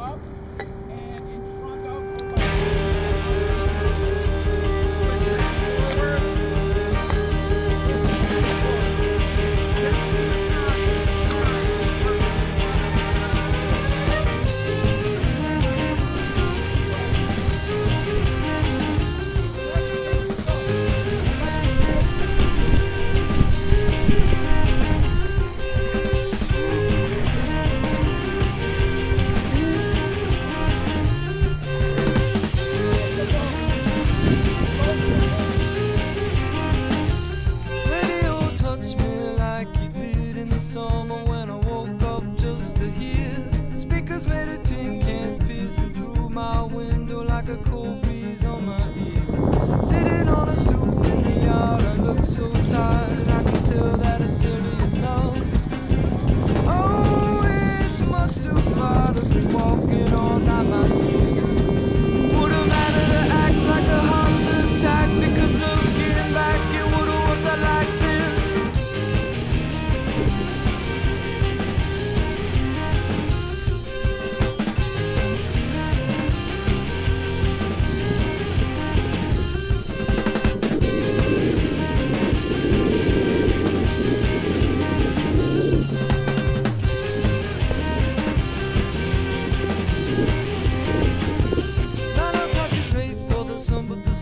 up, and in front of a cold breeze on my ear. Sitting on a stoop in the yard, I look so tired, I can tell that it's early enough. Oh, it's much too far to be walking all night myself. Wouldn't matter to act like a heart attack, because looking back it would've worked out like this.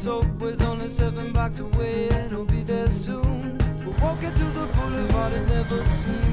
Subway's only 7 blocks away and it'll be there soon. We're walking to the boulevard and never seen